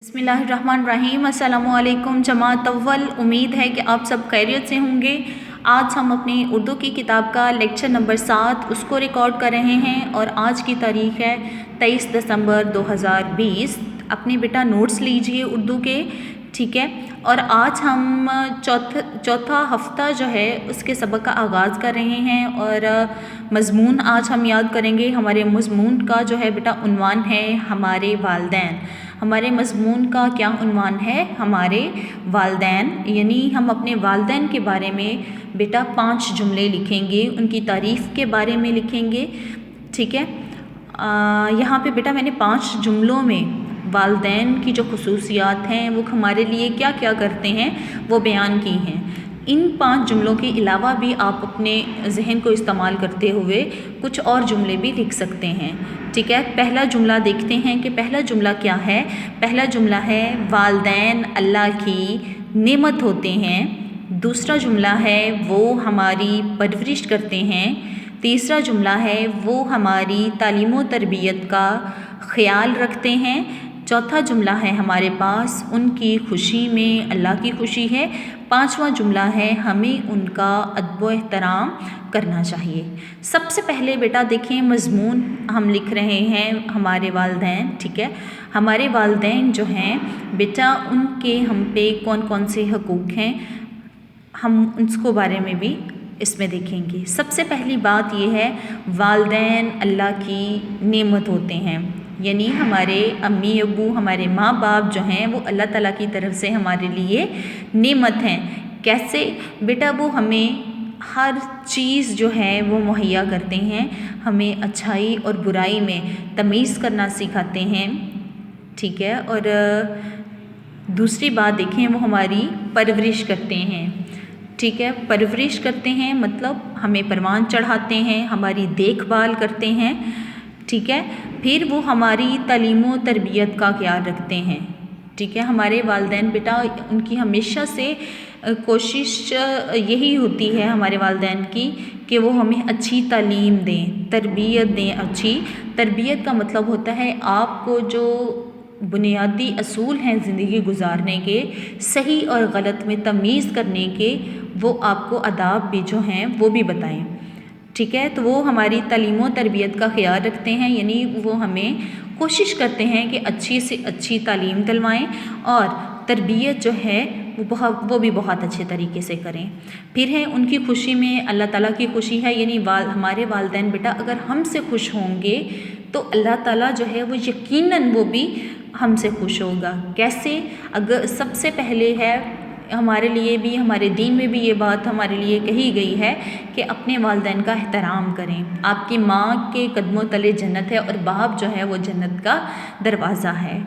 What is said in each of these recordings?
बिस्मिल्लाहिर्रहमानिर्रहीम। अस्सलामुअलैकुम जमात अव्वल। उम्मीद है कि आप सब खैरियत से होंगे। आज हम अपनी उर्दू की किताब का लेक्चर नंबर 7 उसको रिकॉर्ड कर रहे हैं और आज की तारीख़ है 23 दिसंबर 2020। अपने बेटा नोट्स लीजिए उर्दू के, ठीक है। और आज हम चौथा हफ्ता जो है उसके सबक का आगाज़ कर रहे हैं और मज़मून आज हम याद करेंगे। हमारे मज़मून का जो है बेटा उन्वान है हमारे वालिदैन। हमारे मज़मून का क्या उन्वान है? हमारे वालिदैन। यानी हम अपने वालिदैन के बारे में बेटा 5 जुमले लिखेंगे, उनकी तारीफ़ के बारे में लिखेंगे, ठीक है। यहाँ पे बेटा मैंने 5 जुमलों में वालिदैन की जो खुसूसियात हैं वो हमारे लिए क्या क्या करते हैं वो बयान की हैं। इन 5 जुमलों के अलावा भी आप अपने जहन को इस्तेमाल करते हुए कुछ और जुमले भी लिख सकते हैं, ठीक है। पहला जुमला देखते हैं कि पहला जुमला क्या है। पहला जुमला है वालिदैन अल्लाह की नेमत होते हैं। दूसरा जुमला है वो हमारी परवरिश करते हैं। तीसरा जुमला है वो हमारी तालीम व तरबियत का ख़याल रखते हैं। चौथा जुमला है हमारे पास उनकी खुशी में अल्लाह की खुशी है। पांचवा जुमला है हमें उनका अदब व एहतराम करना चाहिए। सबसे पहले बेटा देखें मज़मून हम लिख रहे हैं हमारे वालिदैन, ठीक है। हमारे वालिदैन जो हैं बेटा उनके हम पे कौन कौन से हकूक़ हैं हम उसको बारे में भी इसमें देखेंगे। सबसे पहली बात ये है वालिदैन अल्लाह की नेमत होते हैं। यानी हमारे अम्मी अब्बू हमारे माँ बाप जो हैं वो अल्लाह ताला की तरफ से हमारे लिए नेमत हैं। कैसे बेटा? वो हमें हर चीज़ जो है वो मुहैया करते हैं, हमें अच्छाई और बुराई में तमीज़ करना सिखाते हैं, ठीक है। और दूसरी बात देखें वो हमारी परवरिश करते हैं, ठीक है। परवरिश करते हैं मतलब हमें परवान चढ़ाते हैं, हमारी देखभाल करते हैं, ठीक है। फिर वो हमारी तालीम व तरबियत का ख्याल रखते हैं, ठीक है। हमारे वालिदैन बेटा उनकी हमेशा से कोशिश यही होती है हमारे वालिदैन की कि वो हमें अच्छी तालीम दें, तरबियत दें। अच्छी तरबियत का मतलब होता है आपको जो बुनियादी असूल हैं ज़िंदगी गुजारने के, सही और गलत में तमीज़ करने के, वो आपको आदाब भी जो हैं वो भी बताएं, ठीक है। तो वो हमारी तालीम व तरबियत का ख्याल रखते हैं, यानी वो हमें कोशिश करते हैं कि अच्छी से अच्छी तालीम दिलवाएं और तरबियत जो है वो भी बहुत अच्छे तरीके से करें। फिर है उनकी खुशी में अल्लाह ताला की खुशी है, यानी हमारे वालिदैन बेटा अगर हमसे खुश होंगे तो अल्लाह ताला जो है वो यकीनन वो भी हमसे खुश होगा। कैसे? अगर सबसे पहले है हमारे लिए भी, हमारे दीन में भी ये बात हमारे लिए कही गई है कि अपने वालिदैन का एहतराम करें। आपकी माँ के कदमों तले जन्नत है और बाप जो है वो जन्नत का दरवाज़ा है,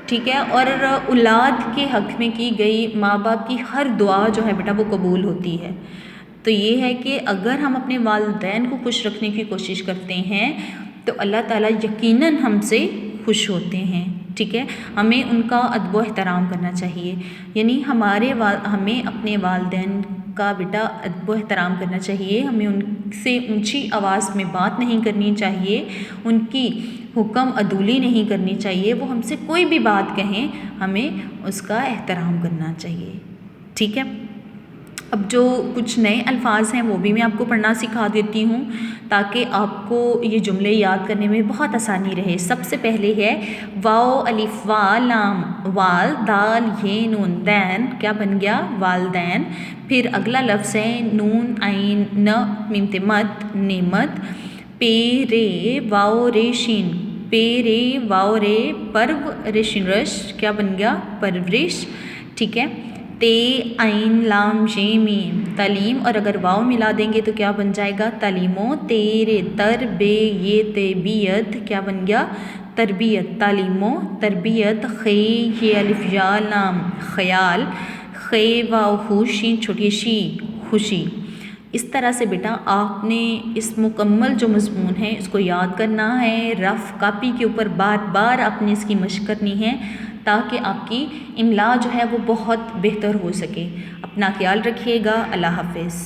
ठीक है। और औलाद के हक़ में की गई माँ बाप की हर दुआ जो है बेटा वो कबूल होती है। तो ये है कि अगर हम अपने वालिदैन को खुश रखने की कोशिश करते हैं तो अल्लाह ताला यकीनन हमसे खुश होते हैं, ठीक है। हमें उनका अदब व एहतराम करना चाहिए, यानी हमें अपने वालिदैन का बेटा अदब व एहतराम करना चाहिए। हमें उनसे ऊंची आवाज़ में बात नहीं करनी चाहिए, उनकी हुक्म अदूली नहीं करनी चाहिए। वो हमसे कोई भी बात कहें हमें उसका एहतराम करना चाहिए, ठीक है। अब जो कुछ नए अल्फाज हैं वो भी मैं आपको पढ़ना सिखा देती हूँ ताकि आपको ये जुमले याद करने में बहुत आसानी रहे। सबसे पहले है वाओ अलिफ वा लाम वाल दाल ये नून दैन, क्या बन गया? वालिदैन। फिर अगला लफ्ज़ है नून आइन न मीम ते मत नेमत। पे रे वाओ रे शीन पे रे वाओ रे पर्व रेशिन रश, क्या बन गया? परवरिश, ठीक है। ते आइन लाम ये मीम तालीम, और अगर वाव मिला देंगे तो क्या बन जाएगा? तालीमो। तेरे तर बे ये तेबियत, क्या बन गया? तरबियत। तालीमो तरबियत। खे ये अलिफ या लाम ख़याल, खे वाव खुशी छोटी शी खुशी। इस तरह से बेटा आपने इस मुकम्मल जो मज़मून है इसको याद करना है। रफ़ कापी के ऊपर बार बार आपने इसकी मशक़ करनी है ताकि आपकी इमला जो है वो बहुत बेहतर हो सके। अपना ख्याल रखिएगा। अल्लाह हाफ़िज़।